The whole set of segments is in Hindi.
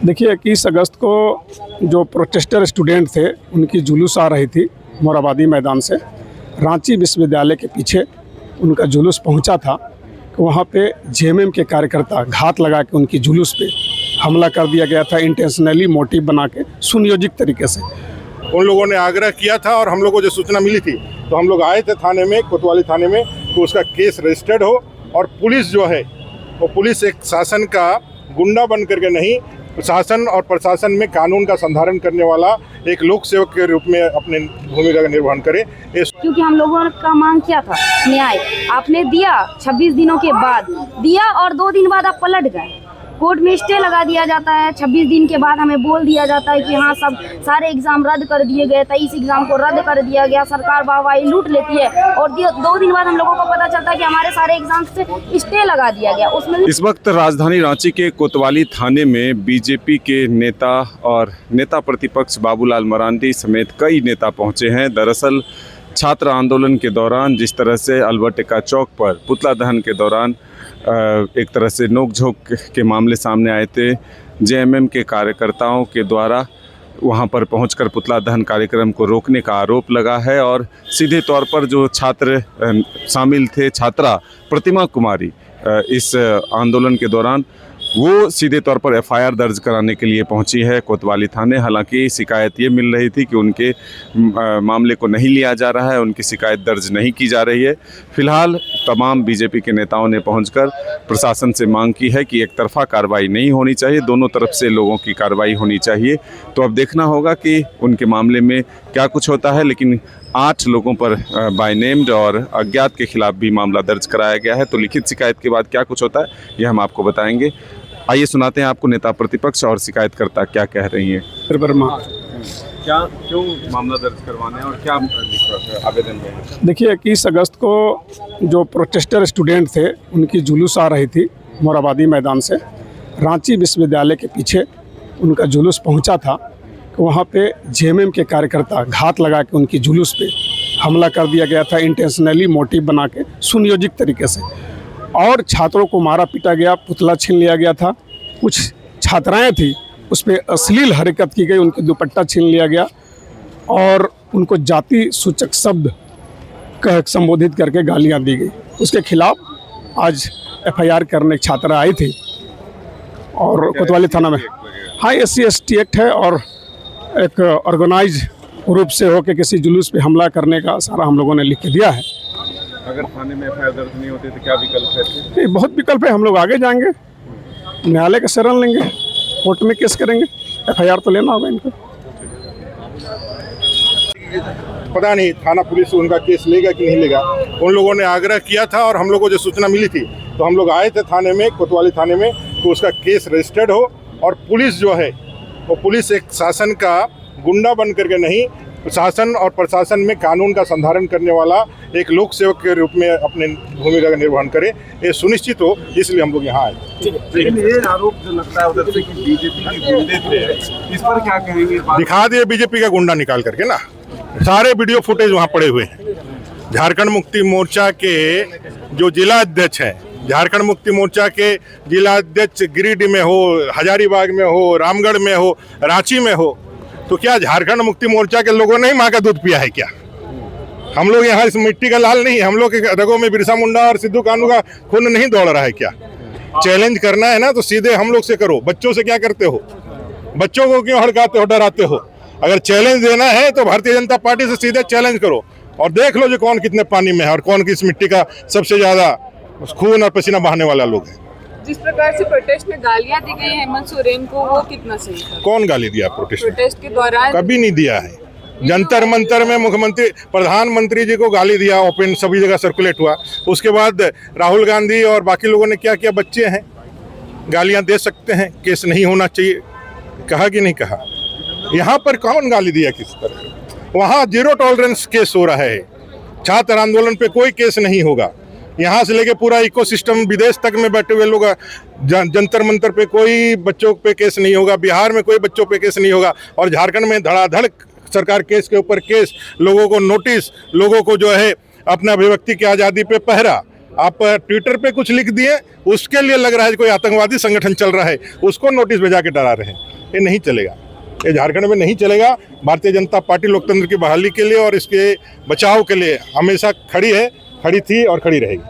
देखिए 21 अगस्त को जो प्रोटेस्टर स्टूडेंट थे उनकी जुलूस आ रही थी मोराबादी मैदान से। रांची विश्वविद्यालय के पीछे उनका जुलूस पहुंचा था कि वहां पे जेएमएम के कार्यकर्ता घात लगा के उनकी जुलूस पे हमला कर दिया गया था, इंटेंशनली मोटिव बना के सुनियोजित तरीके से। उन लोगों ने आग्रह किया था और हम लोगों को जो सूचना मिली थी तो हम लोग आए थे थाने में, कोतवाली थाने में, तो उसका केस रजिस्टर्ड हो। और पुलिस जो है वो पुलिस एक शासन का गुंडा बन करके नहीं, शासन और प्रशासन में कानून का संधारण करने वाला एक लोक सेवक के रूप में अपने भूमिका का निर्वहन करे। क्योंकि हम लोगों का मांग किया था न्याय, आपने दिया 26 दिनों के बाद दिया और 2 दिन बाद आप पलट गए। कोर्ट में स्टे लगा दिया जाता है, 26 दिन के बाद हमें बोल दिया जाता है कि हाँ सब सारे एग्जाम रद्द कर दिए गए, 23 एग्जाम को रद्द कर दिया गया, सरकार वाहवाही लूट लेती है। और 2 दिन बाद हम लोगों को पता चलता है कि हमारे सारे एग्जाम से स्टे लगा दिया गया। उसमें इस वक्त राजधानी रांची के कोतवाली थाने में बीजेपी के नेता और नेता प्रतिपक्ष बाबूलाल मरांडी समेत कई नेता पहुंचे हैं। दरअसल छात्र आंदोलन के दौरान जिस तरह से अल्बर्ट एक्का चौक पर पुतला दहन के दौरान एक तरह से नोकझोंक के मामले सामने आए थे, जेएमएम के कार्यकर्ताओं के द्वारा वहां पर पहुंचकर पुतला दहन कार्यक्रम को रोकने का आरोप लगा है। और सीधे तौर पर जो छात्र शामिल थे, छात्रा प्रतिमा कुमारी, इस आंदोलन के दौरान वो सीधे तौर पर एफआईआर दर्ज कराने के लिए पहुंची है कोतवाली थाने। हालांकि शिकायत ये मिल रही थी कि उनके मामले को नहीं लिया जा रहा है, उनकी शिकायत दर्ज नहीं की जा रही है। फिलहाल तमाम बीजेपी के नेताओं ने पहुंचकर प्रशासन से मांग की है कि एक तरफा कार्रवाई नहीं होनी चाहिए, दोनों तरफ से लोगों की कार्रवाई होनी चाहिए। तो अब देखना होगा कि उनके मामले में क्या कुछ होता है। लेकिन 8 लोगों पर बाय नेम्ड और अज्ञात के खिलाफ भी मामला दर्ज कराया गया है। तो लिखित शिकायत के बाद क्या कुछ होता है यह हम आपको बताएंगे। आइए सुनाते हैं आपको नेता प्रतिपक्ष और शिकायतकर्ता क्या कह रही हैं। क्या क्यों मामला दर्ज करवाना है और क्या आवेदन है? देखिए 21 अगस्त को जो प्रोटेस्टर स्टूडेंट थे उनकी जुलूस आ रही थी मोराबादी मैदान से। रांची विश्वविद्यालय के पीछे उनका जुलूस पहुंचा था कि वहाँ पे जेएमएम के कार्यकर्ता घात लगा के उनकी जुलूस पे हमला कर दिया गया था, इंटेंशनली मोटिव बना के सुनियोजित तरीके से। और छात्रों को मारा पीटा गया, पुतला छीन लिया गया था। कुछ छात्राएं थी उस पर अश्लील हरकत की गई, उनकी दुपट्टा छीन लिया गया और उनको जाति सूचक शब्द कह संबोधित करके गालियां दी गई। उसके खिलाफ आज एफआईआर करने छात्रा आई थी और कोतवाली थाना में। हाँ, SC/ST एक्ट है और एक ऑर्गेनाइज रूप से होकर किसी जुलूस पे हमला करने का सारा हम लोगों ने लिख के दिया है। अगर थाने में एफआईआर दर्ज नहीं होती तो क्या विकल्प है? नहीं, बहुत विकल्प है। हम लोग आगे जाएंगे, न्यायालय का शरण लेंगे, कोर्ट में केस करेंगे, एफआईआर तो लेना होगा इनको। पता नहीं थाना पुलिस उनका केस लेगा कि नहीं लेगा। उन लोगों ने आग्रह किया था और हम लोगों को जो सूचना मिली थी तो हम लोग आए थे थाने में, कोतवाली थाने में, तो उसका केस रजिस्टर्ड हो। और पुलिस जो है वो पुलिस एक शासन का गुंडा बन करके नहीं, शासन और प्रशासन में कानून का संधारण करने वाला एक लोक सेवक के रूप में अपने भूमिका का निर्वहन करे, ये सुनिश्चित हो, इसलिए हम लोग यहाँ आए। लेकिन ये आरोप जो लगता है उधर से कि बीजेपी के गुंडे थे, इस पर क्या कहेंगे? दिखा दिए बीजेपी का गुंडा निकाल करके ना, सारे वीडियो फुटेज वहाँ पड़े हुए हैं। झारखंड मुक्ति मोर्चा के जो जिला अध्यक्ष हैं, झारखंड मुक्ति मोर्चा के जिला अध्यक्ष गिरिडीह में हो, हजारीबाग में हो, रामगढ़ में हो, रांची में हो, तो क्या झारखंड मुक्ति मोर्चा के लोगों ने माँ का दूध पिया है क्या? हम लोग यहाँ इस मिट्टी का लाल नहीं, हम लोग के रगों में बिरसा मुंडा और सिद्धू कानू का खून नहीं दौड़ रहा है क्या? चैलेंज करना है ना तो सीधे हम लोग से करो। बच्चों से क्या करते हो? बच्चों को क्यों हड़काते हो, डराते हो? अगर चैलेंज देना है तो भारतीय जनता पार्टी से सीधे चैलेंज करो और देख लो जो कौन कितने पानी में है और कौन किस मिट्टी का सबसे ज्यादा खून और पसीना बहाने वाला लोग है। जिस प्रकार से प्रोटेस्ट में गालियां दी गई हेमंत सोरेन को, वो कितना सही था? कौन गाली दिया प्रोटेस्ट के दौरान? कभी नहीं दिया है। जंतर मंतर में मुख्यमंत्री प्रधानमंत्री जी को गाली दिया, ओपन सभी जगह सर्कुलेट हुआ। उसके बाद राहुल गांधी और बाकी लोगों ने क्या किया? बच्चे हैं, गालियां दे सकते हैं, केस नहीं होना चाहिए, कहा कि नहीं कहा? यहाँ पर कौन गाली दिया किस पर? वहाँ 0 टॉलरेंस केस हो रहा है। छात्र आंदोलन पे कोई केस नहीं होगा। यहाँ से लेके पूरा इकोसिस्टम विदेश तक में बैठे हुए लोग, जंतर मंतर पे कोई बच्चों पे केस नहीं होगा, बिहार में कोई बच्चों पे केस नहीं होगा और झारखंड में धड़ाधड़ सरकार केस के ऊपर केस, लोगों को नोटिस, लोगों को जो है अपना अभिव्यक्ति की आज़ादी पे पहरा। आप ट्विटर पे कुछ लिख दिए, उसके लिए लग रहा है कोई आतंकवादी संगठन चल रहा है, उसको नोटिस भेजा के डरा रहे हैं। ये नहीं चलेगा, ये झारखंड में नहीं चलेगा। भारतीय जनता पार्टी लोकतंत्र की बहाली के लिए और इसके बचाव के लिए हमेशा खड़ी है, खड़ी थी और खड़ी रहेगी।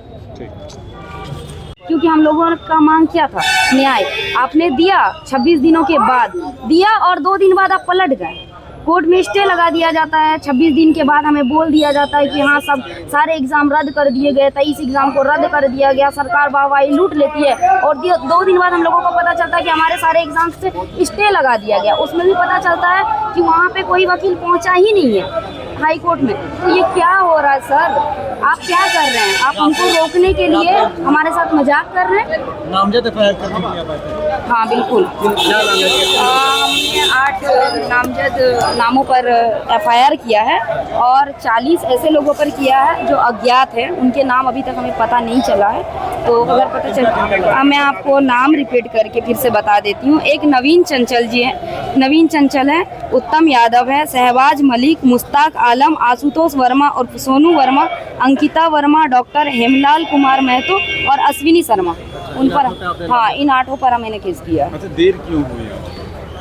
क्योंकि हम लोगों का मांग क्या था, न्याय। आपने दिया 26 दिनों के बाद दिया और 2 दिन बाद आप पलट गए। कोर्ट में स्टे लगा दिया जाता है, 26 दिन के बाद हमें बोल दिया जाता है कि हाँ सब सारे एग्जाम रद्द कर दिए गए, 23 एग्जाम को रद्द कर दिया गया। सरकार वाहवाही लूट लेती है और 2 दिन बाद हम लोगों को पता चलता है कि हमारे सारे एग्जाम से स्टे लगा दिया गया। उसमें भी पता चलता है कि वहाँ पे कोई वकील पहुँचा ही नहीं है हाई कोर्ट में। तो ये क्या हो रहा है सर, आप क्या कर रहे हैं? आप हमको रोकने के लिए हमारे साथ मजाक कर रहे हैं। नामजद एफआईआर करने के लिए आप आए थे? हाँ बिल्कुल, हमने 8 नामजद नामों पर एफआईआर किया है और 40 ऐसे लोगों पर किया है जो अज्ञात है, उनके नाम अभी तक हमें पता नहीं चला है। तो अगर पता चल, मैं आपको नाम रिपीट करके फिर से बता देती हूँ। एक नवीन चंचल जी है, नवीन चंचल है, उत्तम यादव है, सहबाज मलिक, मुश्ताक आलम, आशुतोष वर्मा और सोनू वर्मा, अंकिता वर्मा, डॉक्टर हेमलाल कुमार महतो और अश्विनी शर्मा, उन पर, हाँ इन 8 पर मैंने केस किया। अच्छा, देर क्यों हुई?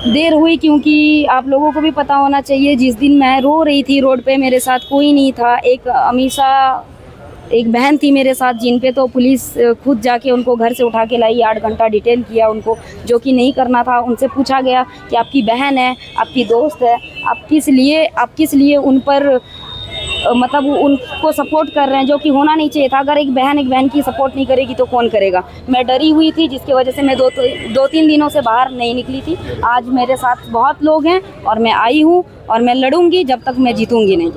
देर हुई क्योंकि आप लोगों को भी पता होना चाहिए, जिस दिन मैं रो रही थी रोड पे मेरे साथ कोई नहीं था। एक अमीषा, एक बहन थी मेरे साथ, जिन पे तो पुलिस खुद जाके उनको घर से उठा के लाई, 8 घंटा डिटेन किया उनको, जो कि नहीं करना था। उनसे पूछा गया कि आपकी बहन है, आपकी दोस्त है, आप किस लिए उन पर मतलब उनको सपोर्ट कर रहे हैं, जो कि होना नहीं चाहिए था। अगर एक बहन की सपोर्ट नहीं करेगी तो कौन करेगा। मैं डरी हुई थी, जिसकी वजह से मैं 2-3 दिनों से बाहर नहीं निकली थी। आज मेरे साथ बहुत लोग हैं और मैं आई हूँ और मैं लड़ूंगी जब तक मैं जीतूंगी नहीं।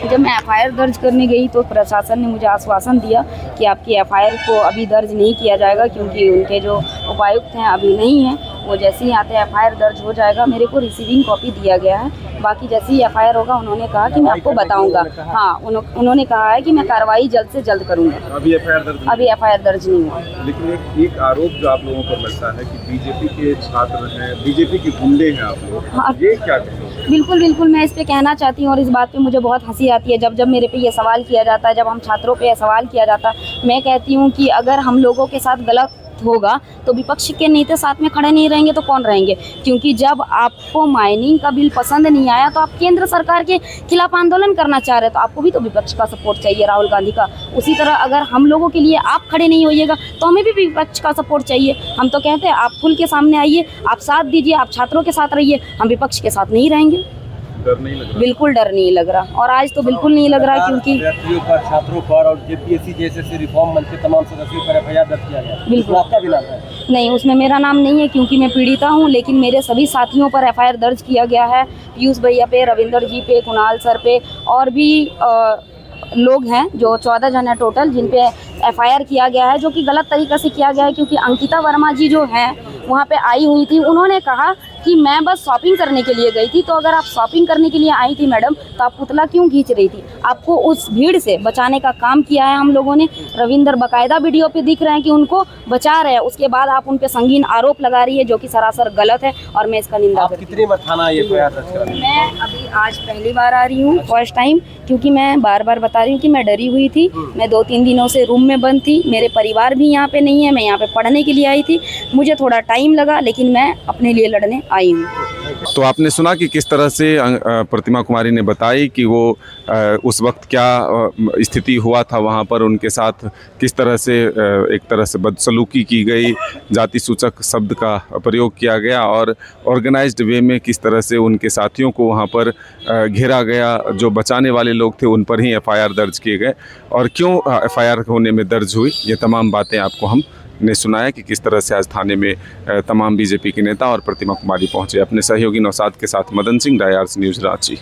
जब मैं एफआईआर दर्ज करने गई तो प्रशासन ने मुझे आश्वासन दिया कि आपकी एफआईआर को अभी दर्ज नहीं किया जाएगा, क्योंकि उनके जो उपायुक्त हैं अभी नहीं हैं, वो जैसे ही आते हैं एफआईआर दर्ज हो जाएगा। मेरे को रिसीविंग कॉपी दिया गया है, बाकी जैसे ही एफआईआर होगा उन्होंने कहा कि मैं आपको बताऊंगा। हाँ, उन्होंने कहा है कि मैं कार्रवाई जल्द से जल्द करूंगा। अभी एफआईआर दर्ज नहीं हुआ। लेकिन एक आरोप जो आप लोगों पर लगता है कि बीजेपी के छात्र हैं, बीजेपी के गुंडे हैं आप लोग, हाँ, ये क्या कहेंगे? बिल्कुल मैं इस पे कहना चाहती हूँ और इस बात पे मुझे बहुत हंसी आती है जब मेरे पे ये सवाल किया जाता है, जब हम छात्रों पे सवाल किया जाता है। मैं कहती हूँ कि अगर हम लोगों के साथ गलत होगा तो विपक्ष के नेता साथ में खड़े नहीं रहेंगे तो कौन रहेंगे? क्योंकि जब आपको माइनिंग का बिल पसंद नहीं आया तो आप केंद्र सरकार के खिलाफ आंदोलन करना चाह रहे, तो आपको भी तो विपक्ष का सपोर्ट चाहिए, राहुल गांधी का। उसी तरह अगर हम लोगों के लिए आप खड़े नहीं होइएगा तो हमें भी विपक्ष का सपोर्ट चाहिए। हम तो कहते हैं आप खुल के सामने आइए, आप साथ दीजिए, आप छात्रों के साथ रहिए, हम विपक्ष के साथ नहीं रहेंगे। डर नहीं लग रहा? बिल्कुल डर नहीं लग रहा, और आज तो बिल्कुल नहीं लग रहा, क्योंकि छात्रों पर और जेपीएससी जैसे रिफॉर्म मंच के तमाम सदस्यों पर एफआईआर दर्ज किया गया। बिल्कुल, आपका भी नाम है? नहीं, उसमें मेरा नाम नहीं है क्योंकि मैं पीड़िता हूँ, लेकिन मेरे सभी साथियों पर एफआईआर दर्ज किया गया है। पीयूष भैया पे, रविंदर जी पे, कुणाल सर पे, और भी लोग हैं जो 14 जन है टोटल, जिन पे एफआईआर किया गया है, जो कि गलत तरीक़े से किया गया है। क्योंकि अंकिता वर्मा जी जो हैं वहाँ पे आई हुई थी, उन्होंने कहा कि मैं बस शॉपिंग करने के लिए गई थी। तो अगर आप शॉपिंग करने के लिए आई थी मैडम, तो आप पुतला क्यों खींच रही थी? आपको उस भीड़ से बचाने का काम किया है हम लोगों ने। रविंदर बाकायदा वीडियो पे दिख रहे हैं कि उनको बचा रहे हैं, उसके बाद आप उन पे संगीन आरोप लगा रही है, जो कि सरासर गलत है और मैं इसका निंदा करती हूँ। कितनी बार थाना ये एफआईआर दर्ज कराई? मैं अभी आज पहली बार आ रही हूँ, फर्स्ट टाइम, क्योंकि मैं बार बार बता रही हूँ कि मैं डरी हुई थी। मैं 2-3 दिनों से रूम में बंद थी, मेरे परिवार भी यहाँ पे नहीं है, मैं यहाँ पे पढ़ने के लिए आई थी। मुझे थोड़ा टाइम लगा, लेकिन मैं अपने लिए लड़ने आई हूँ। तो आपने सुना कि किस तरह से प्रतिमा कुमारी ने बताई कि वो उस वक्त क्या स्थिति हुआ था वहाँ पर, उनके साथ किस तरह से एक तरह से बदसलूकी की गई, जाति सूचक शब्द का प्रयोग किया गया और ऑर्गेनाइज्ड वे में किस तरह से उनके साथियों को वहाँ पर घेरा गया। जो बचाने वाले लोग थे उन पर ही एफआईआर दर्ज किए गए, और क्यों एफआईआर होने में दर्ज हुई, ये तमाम बातें आपको हम ने सुनाया कि किस तरह से आज थाने में तमाम बीजेपी के नेता और प्रतिमा कुमारी पहुंचे। अपने सहयोगी नौशाद के साथ मदन सिंह, डायर्स न्यूज़ रांची।